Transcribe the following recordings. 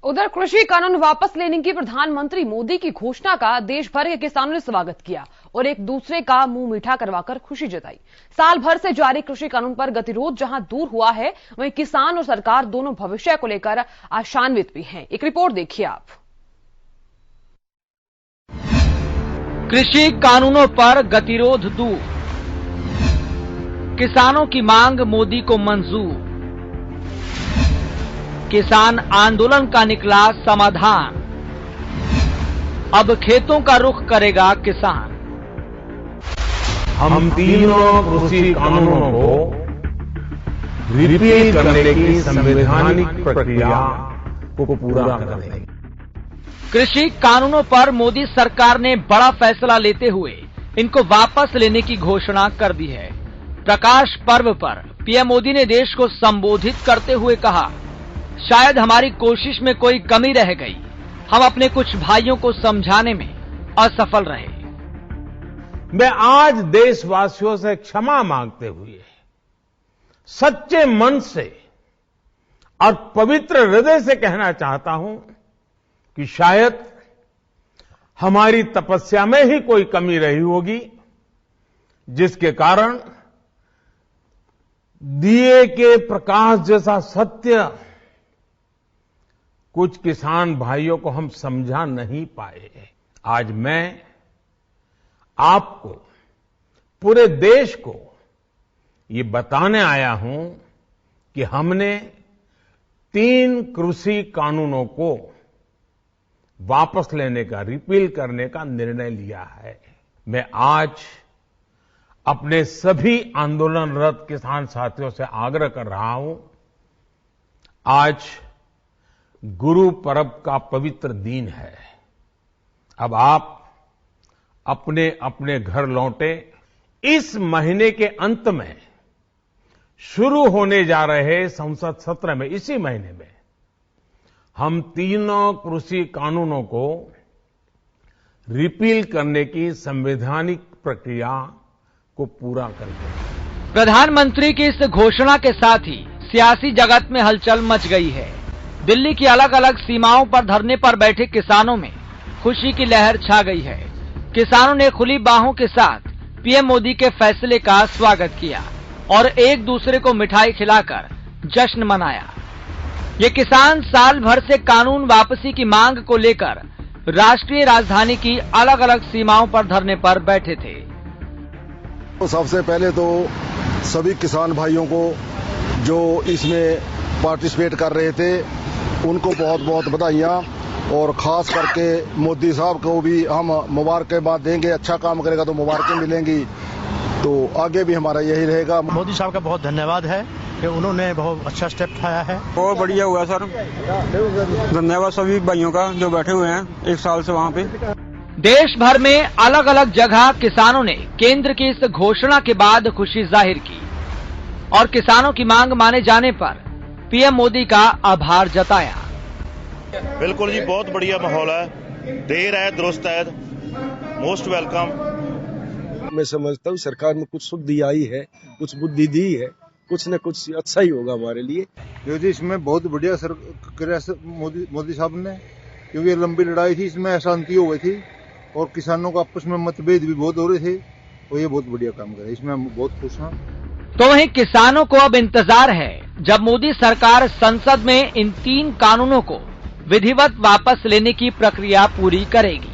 उधर कृषि कानून वापस लेने की प्रधानमंत्री मोदी की घोषणा का देश भर के किसानों ने स्वागत किया और एक दूसरे का मुंह मीठा करवाकर खुशी जताई। साल भर से जारी कृषि कानून पर गतिरोध जहां दूर हुआ है, वहीं किसान और सरकार दोनों भविष्य को लेकर आशान्वित भी हैं। एक रिपोर्ट देखिए आप। कृषि कानूनों पर गतिरोध दूर, किसानों की मांग मोदी को मंजूर, किसान आंदोलन का निकला समाधान, अब खेतों का रुख करेगा किसान। हम तीनों कृषि कानूनों को रिपील करने की संवैधानिक प्रक्रिया को पूरा करेंगे। कृषि कानूनों पर मोदी सरकार ने बड़ा फैसला लेते हुए इनको वापस लेने की घोषणा कर दी है। प्रकाश पर्व पर पीएम मोदी ने देश को संबोधित करते हुए कहा, शायद हमारी कोशिश में कोई कमी रह गई, हम अपने कुछ भाइयों को समझाने में असफल रहे। मैं आज देशवासियों से क्षमा मांगते हुए सच्चे मन से और पवित्र हृदय से कहना चाहता हूं कि शायद हमारी तपस्या में ही कोई कमी रही होगी, जिसके कारण दिए के प्रकाश जैसा सत्य कुछ किसान भाइयों को हम समझा नहीं पाए। आज मैं आपको, पूरे देश को ये बताने आया हूं कि हमने 3 कृषि कानूनों को वापस लेने का, रिपील करने का निर्णय लिया है। मैं आज अपने सभी आंदोलनरत किसान साथियों से आग्रह कर रहा हूं, आज गुरु पर्व का पवित्र दिन है। अब आप अपने अपने घर लौटे। इस महीने के अंत में शुरू होने जा रहे संसद सत्र में, इसी महीने में हम तीनों कृषि कानूनों को रिपील करने की संवैधानिक प्रक्रिया को पूरा करेंगे। प्रधानमंत्री की इस घोषणा के साथ ही सियासी जगत में हलचल मच गई है। दिल्ली की अलग अलग सीमाओं पर धरने पर बैठे किसानों में खुशी की लहर छा गई है। किसानों ने खुली बाहों के साथ पीएम मोदी के फैसले का स्वागत किया और एक दूसरे को मिठाई खिलाकर जश्न मनाया। ये किसान साल भर से कानून वापसी की मांग को लेकर राष्ट्रीय राजधानी की अलग अलग सीमाओं पर धरने पर बैठे थे। तो सबसे पहले तो सभी किसान भाइयों को जो इसमें पार्टिसिपेट कर रहे थे, उनको बहुत बहुत बधाइयां, और खास करके मोदी साहब को भी हम मुबारकबाद देंगे। अच्छा काम करेगा तो मुबारकें मिलेंगी, तो आगे भी हमारा यही रहेगा। मोदी साहब का बहुत धन्यवाद है कि उन्होंने बहुत अच्छा स्टेप उठाया है। बहुत बढ़िया हुआ सर, धन्यवाद सभी भाइयों का जो बैठे हुए हैं 1 साल से वहाँ पे। देश भर में अलग अलग जगह किसानों ने केंद्र की इस घोषणा के बाद खुशी जाहिर की और किसानों की मांग माने जाने पर पीएम मोदी का आभार जताया। बिल्कुल जी, बहुत बढ़िया माहौल है, देर है दुरुस्त है, मोस्ट वेलकम। मैं समझता हूँ सरकार में कुछ शुद्धि आई है, कुछ बुद्धि दी है, कुछ न कुछ अच्छा ही होगा हमारे लिए। क्योंकि इसमें बहुत बढ़िया सर मोदी साहब ने, क्योंकि लंबी लड़ाई थी, इसमें अशांति हो गई थी और किसानों का आपस में मतभेद भी बहुत हो रहे थे, और ये बहुत बढ़िया काम करे, इसमें हम बहुत खुश हैं। तो वहीं किसानों को अब इंतजार है जब मोदी सरकार संसद में इन 3 कानूनों को विधिवत वापस लेने की प्रक्रिया पूरी करेगी।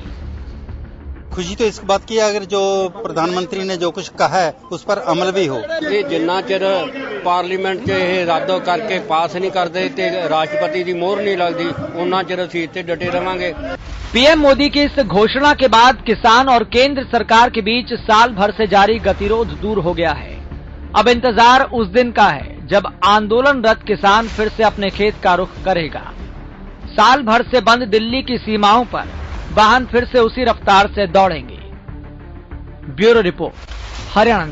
खुशी तो इस बात की है, अगर जो प्रधानमंत्री ने जो कुछ कहा है उस पर अमल भी हो। ये जिन्ना चिर पार्लीमेंट 'ਚ ਇਹ ਰੱਦ ਕਰਕੇ ਪਾਸ नहीं करते ਤੇ राष्ट्रपति की मोहर नहीं लगती, उन्ना चिर ਅਸੀਂ ਇੱਥੇ डटे रहांगे। पीएम मोदी की इस घोषणा के बाद किसान और केंद्र सरकार के बीच साल भर से जारी गतिरोध दूर हो गया है। अब इंतजार उस दिन का है जब आंदोलनरत किसान फिर से अपने खेत का रुख करेगा। साल भर से बंद दिल्ली की सीमाओं पर वाहन फिर से उसी रफ्तार से दौड़ेंगे। Bureau report, Haryana.